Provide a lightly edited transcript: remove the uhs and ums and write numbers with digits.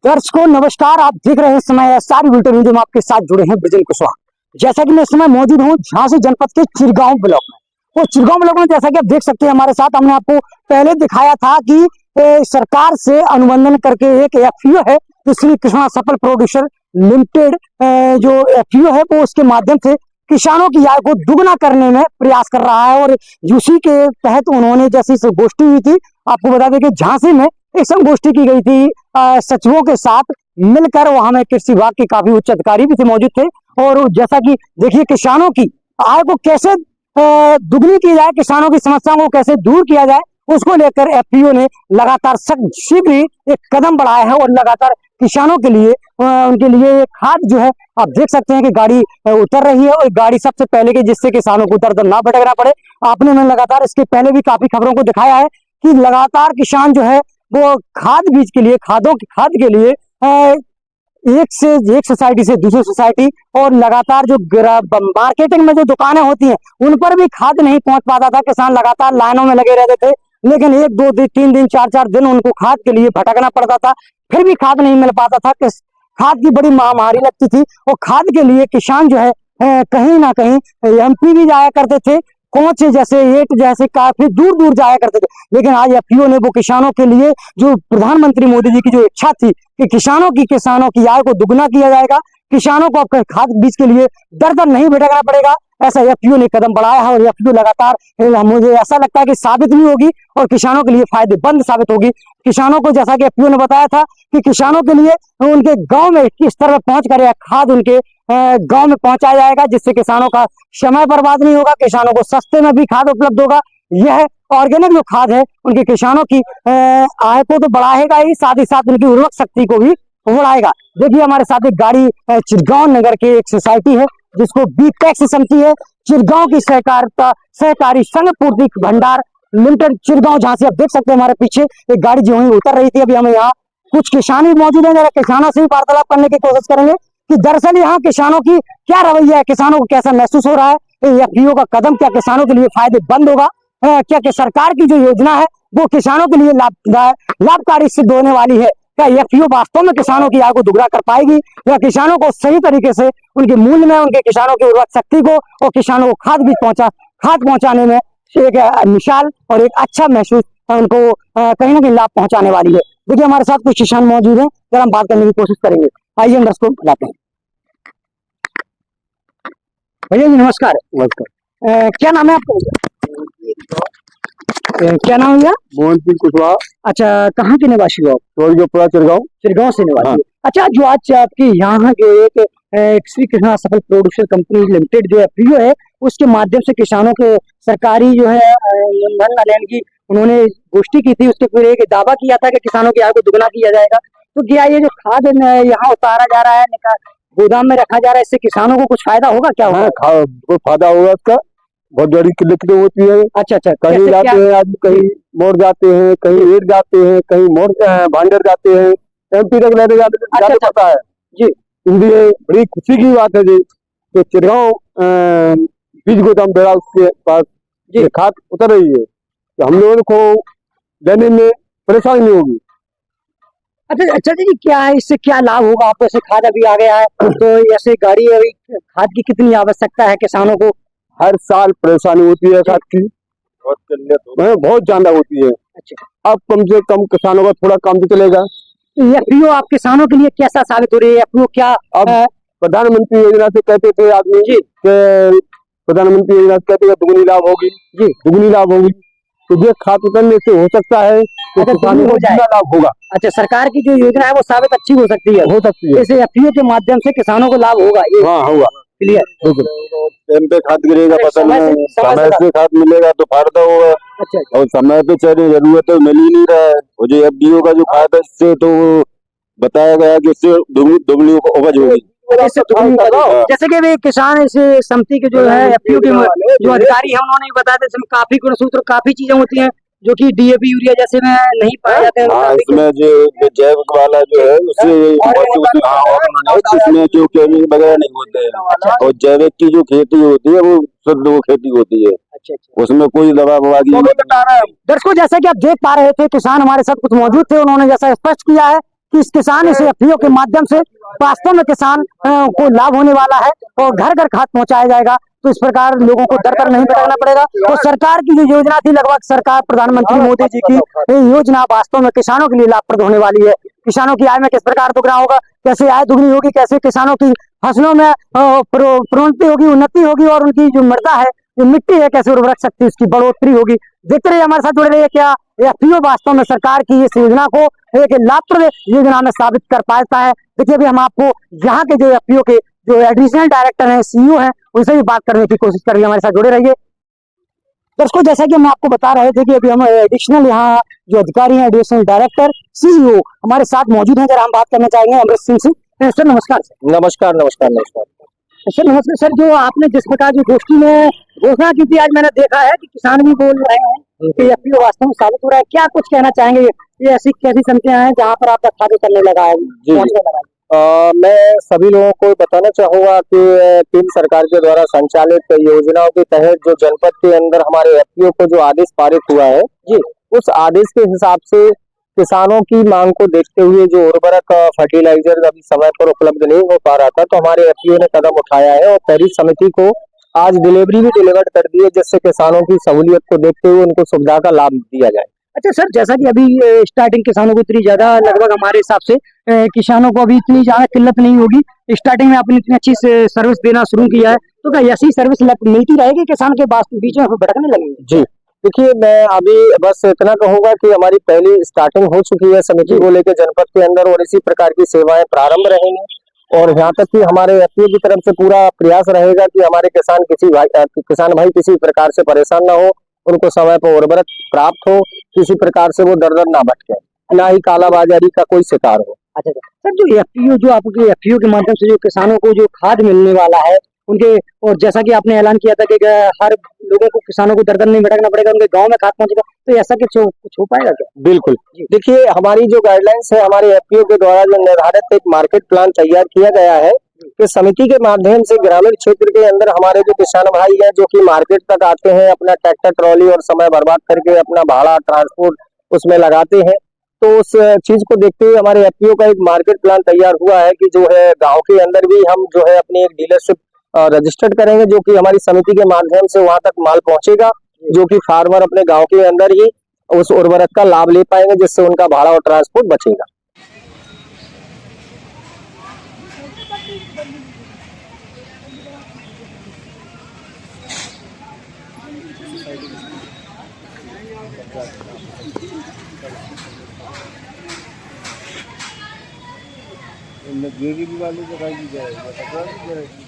दर्शकों नमस्कार, आप देख रहे हैं समय एसआर बुलेटिन न्यूज में आपके साथ जुड़े हैं ब्रिजेन कुशवाहा। जैसा कि मैं इस समय मौजूद हूं झांसी जनपद के चिरगांव ब्लॉक में। वो चिरगांव ब्लॉक में जैसा कि आप देख सकते हैं हमारे साथ, हमने आपको पहले दिखाया था कि सरकार से अनुबंधन करके एक एफपीओ है तो श्री कृष्णा सफल प्रोड्यूसर लिमिटेड, जो एफपीओ है वो उसके माध्यम से किसानों की आय को दुगना करने में प्रयास कर रहा है। और उसी के तहत उन्होंने जैसी गोष्ठी हुई थी, आपको बता दें कि झांसी में एक संगोष्ठी की गई थी सचिवों के साथ मिलकर। वहां में कृषि विभाग के काफी उच्च अधिकारी भी थे, मौजूद थे। और जैसा कि देखिए किसानों की आय को कैसे दुगनी की जाए, किसानों की समस्याओं को कैसे दूर किया जाए, उसको लेकर एफपीओ ने लगातार शीघ्र ही एक कदम बढ़ाया है। और लगातार किसानों के लिए उनके लिए खाद जो है आप देख सकते हैं कि गाड़ी उतर रही है। और गाड़ी सबसे पहले की, जिससे किसानों को उतर ना भटकना पड़े। आपने मैं लगातार इसके पहले भी काफी खबरों को दिखाया है कि लगातार किसान जो है वो खाद बीज के लिए, खाद के लिए एक सोसाइटी से दूसरी सोसाइटी, और लगातार जो मार्केटिंग में जो दुकानें होती हैं उन पर भी खाद नहीं पहुंच पाता था। किसान लगातार लाइनों में लगे रहते थे, लेकिन 1-2 दिन 3 दिन 4-4 दिन उनको खाद के लिए भटकना पड़ता था, फिर भी खाद नहीं मिल पाता था। खाद की बड़ी महामारी लगती थी। और खाद के लिए किसान जो है कहीं ना कहीं एमपी भी जाया करते थे, कोच जैसे एट जैसे काफी दूर दूर जाया करते थे। लेकिन आज एफपीओ ने वो किसानों के लिए, जो प्रधानमंत्री मोदी जी की जो इच्छा थी कि किसानों की आय को दुगना किया जाएगा, किसानों को अब खाद बीज के लिए दर दर नहीं भटकना पड़ेगा, ऐसा एफपीओ ने कदम बढ़ाया है। और एफपीओ लगातार मुझे ऐसा लगता है कि साबित भी होगी और किसानों के लिए फायदेमंद साबित होगी। किसानों को, जैसा कि एफपीओ ने बताया था कि किसानों के लिए उनके गांव में किस तरह पहुंच कर खाद उनके गांव में पहुंचाया जाएगा, जिससे किसानों का समय बर्बाद नहीं होगा, किसानों को सस्ते में भी खाद उपलब्ध होगा। यह ऑर्गेनिक जो खाद है उनके किसानों की आय को तो बढ़ाएगा ही, साथ ही साथ उनकी उर्वरक शक्ति को भी बढ़ाएगा। देखिए हमारे साथ एक गाड़ी चिरगांव नगर की एक सोसाइटी है जिसको बीटेक्स समिति है, चिरगांव की सहकारी संघ पूर्ति भंडार लिमिटेड चिरगांव झांसी। आप देख सकते हैं हमारे पीछे एक गाड़ी जो है उतर रही थी। अभी हमें यहाँ कुछ किसान भी मौजूद है, जरा किसानों से भी वार्तालाप करने की कोशिश करेंगे कि दरअसल यहाँ किसानों की क्या रवैया है, किसानों को कैसा महसूस हो रहा है, एफपीओ का कदम क्या किसानों के लिए फायदेमंद होगा, क्या सरकार की जो योजना है वो किसानों के लिए लाभकारी सिद्ध होने वाली है, क्या एफपीओ वास्तव में किसानों की आय को दुगना कर पाएगी, या किसानों को सही तरीके से उनके मूल्य में, उनके किसानों की उर्वरक शक्ति को और किसानों को खाद पहुंचाने में एक मिसाल और एक अच्छा महसूस उनको कहीं ना कहीं लाभ पहुंचाने वाली है। देखिए हमारे साथ कुछ किसान मौजूद हैं, जरा हम बात करने की कोशिश करेंगे। आइए हम दर्शकों को बुलाते हैं। भैया जी नमस्कार। नमस्कार। क्या नाम है आपका? क्या नाम है भैया? मोहन सिंह कुशवाहा। अच्छा, कहाँ के निवासी हो आप? चिरगांव से निवासी। हाँ। अच्छा, जो आज आपकी यहाँ जो एक श्री कृष्णा सफल प्रोड्यूसर कंपनी लिमिटेड जो एफपीओ है, उसके माध्यम से किसानों के सरकारी जो है मूलधन लेने की उन्होंने गोष्ठी की थी, उसके पूरे एक दावा किया था कि किसानों की आय को दुगना किया जाएगा। तो क्या ये जो खाद यहाँ उतारा जा रहा है, गोदाम में रखा जा रहा है, इससे किसानों को कुछ फायदा होगा? क्या होगा? कोई फायदा होगा इसका, बहुत बड़ी किल्लत होती है। अच्छा, कहीं जाते हैं आदमी, कहीं मोड़ जाते हैं, कहीं एट जाते हैं, कहीं मोड़ भांडर जाते हैं, एमपी तक लेने जाने पड़ता है जी। इसलिए बड़ी खुशी की बात है जी कि चिरगांव बीज गोदाम बेड़ा उसके पास जी खाद उतर रही है, तो हम लोगों को लेने में परेशानी नहीं होगी। अच्छा जी, क्या है इससे क्या लाभ होगा आपको? ऐसे खाद अभी आ गया है तो ऐसे गाड़ी अभी खाद की कितनी आवश्यकता है किसानों को? हर साल परेशानी होती है खाद की, बहुत ज्यादा होती है। अच्छा, अब कम से कम किसानों का थोड़ा काम तो चलेगा। एफपीओ आप किसानों के लिए कैसा साबित हो रही है? एफपीओ क्या अब प्रधानमंत्री योजना से कहते थे आदमी जी कि प्रधानमंत्री योजना से कहते दुगनी लाभ होगी जी, दुगनी लाभ होगी, तो ये खाद उतरने से हो सकता है कि किसानों को ज्यादा लाभ होगा। अच्छा, सरकार की जो योजना है वो साबित अच्छी हो सकती है। जैसे एफपीओ के माध्यम से किसानों को लाभ होगा। हाँ होगा, क्लियर। टाइम पे खाद गिरेगा, फसल में समय से खाद मिलेगा तो फायदा होगा। अच्छा, और समय पे चले जरूरत है मिल ही नहीं रहा है। और जो एफपीओ का जो फायदा इससे तो बताया गया कि इससे दुगनी उपज होगी। जैसे कि किसान इस समिति के जो है एफपीओ के जो अधिकारी है उन्होंने बताया था इसमें काफी गुणसूत्र, काफी चीजें होती हैं जो कि डीएपी यूरिया जैसे में नहीं पाए जाते हैं। हाँ, इसमें जो जैविक वाला जो है उससे इसमें जो केमिकल वगैरह नहीं होते हैं, और जैविक की जो खेती होती है वो शुद्ध वो खेती होती है। अच्छा, उसमें कोई दवा ववा की। दर्शकों जैसा कि आप देख पा रहे थे, किसान हमारे साथ कुछ मौजूद थे, उन्होंने जैसा स्पष्ट किया है कि इस किसान इस एफपीओ के माध्यम से वास्तव में किसान को लाभ होने वाला है और घर घर खाद पहुंचाया जाएगा। तो इस प्रकार लोगों को दर दर नहीं भटकना पड़ेगा। और सरकार की जो योजना थी, लगभग सरकार प्रधानमंत्री मोदी जी की ये योजना वास्तव में किसानों के लिए लाभप्रद होने वाली है। किसानों की आय में किस प्रकार दोगुना होगा, कैसे आय दुगनी होगी, कैसे किसानों की फसलों में प्रोन्नति होगी, उन्नति होगी, और उनकी जो मृदा है, जो मिट्टी है, कैसे उर्वरक शक्ति उसकी बढ़ोतरी होगी। देखते रहिए, हमारे साथ जुड़े रहिए। क्या एफपीओ वास्तव में सरकार की इस योजना को एक लाभप्रद योजना में साबित कर पाता है। देखिए, अभी हम आपको यहाँ के जो एफपीओ के जो एडिशनल डायरेक्टर हैं, सीईओ हैं, उनसे भी बात करने की कोशिश करेंगे। हमारे साथ जुड़े रहिए। दोस्तों, जैसा कि हम आपको बता रहे थे कि अभी हम एडिशनल यहाँ जो अधिकारी हैं, एडिशनल डायरेक्टर सीईओ हमारे साथ मौजूद हैं। जरा हम बात करना चाहेंगे अमृत सिंह से। सर नमस्कार। नमस्कार नमस्कार नमस्कार सर नमस्कार। सर, जो आपने जिस प्रकार जो गोष्ठी में घोषणा की थी, आज मैंने देखा है कि किसान भी बोल रहे हैं कि एफपीओ वास्तव में साबित हो रहा है। क्या कुछ कहना चाहेंगे? ये ऐसी कैसी समितियां हैं जहाँ पर आपका खाद्य करने लगा है, पहुंचने लगा है? मैं सभी लोगों को बताना चाहूंगा कि केंद्र सरकार के द्वारा संचालित योजनाओं के तहत जो जनपद के अंदर हमारे एफपीओ को जो आदेश पारित हुआ है जी, उस आदेश के हिसाब से किसानों की मांग को देखते हुए जो उर्वरक फर्टिलाइजर अभी समय पर उपलब्ध नहीं हो पा रहा था, तो हमारे एफपीओ ने कदम उठाया है और पहली समिति को आज डिलीवरी भी डिलीवर्ड कर दी है, जिससे किसानों की सहूलियत को देखते हुए उनको सुविधा का लाभ दिया जाए। अच्छा सर, जैसा कि अभी स्टार्टिंग किसानों को इतनी ज्यादा, लगभग हमारे हिसाब से किसानों को अभी इतनी ज्यादा किल्लत नहीं होगी। स्टार्टिंग में आपने इतनी अच्छी सर्विस देना शुरू किया है, तो क्या ऐसी सर्विस मिलती रहेगी किसान के बीच में भटकने लगेंगे? जी देखिए, मैं अभी बस इतना कहूंगा कि हमारी पहली स्टार्टिंग हो चुकी है समिति को लेकर जनपद के अंदर, और इसी प्रकार की सेवाएं प्रारंभ रहेंगी। और यहाँ तक कि हमारे एफपीओ की तरफ से पूरा प्रयास रहेगा कि हमारे किसान भाई किसी प्रकार से परेशान ना हो, उनको समय पर उर्वरक प्राप्त हो, किसी प्रकार से वो दर दर ना भटके, ना ही कालाबाजारी का कोई शिकार हो। अच्छा सर, जो एफपीओ जो आपके एफपीओ के माध्यम से जो किसानों को जो खाद मिलने वाला है उनके, और जैसा कि आपने ऐलान किया था कि हर लोगों को, किसानों को दर दर नहीं भटकना पड़ेगा, उनके गांव में खाद पहुंचेगा, तो ऐसा कुछ हो पाएगा क्या? बिल्कुल। देखिए, हमारी जो गाइडलाइंस है, हमारे एफपीओ के द्वारा जो निर्धारित एक मार्केट प्लान तैयार किया गया है कि समिति के माध्यम से ग्रामीण क्षेत्र के अंदर हमारे जो किसान भाई हैं, जो कि मार्केट तक आते हैं, अपना ट्रैक्टर ट्रॉली और समय बर्बाद करके अपना भाड़ा ट्रांसपोर्ट उसमें लगाते हैं, तो उस चीज को देखते हुए हमारे एफपीओ का एक मार्केट प्लान तैयार हुआ है कि जो है गाँव के अंदर भी हम जो है अपनी एक डीलरशिप रजिस्टर्ड करेंगे, जो कि हमारी समिति के माध्यम से वहां तक माल पहुंचेगा, जो कि फार्मर अपने गांव के अंदर ही उस उर्वरक का लाभ ले पाएंगे, जिससे उनका भाड़ा और ट्रांसपोर्ट बचेगा। वाली जगह की जाएगी।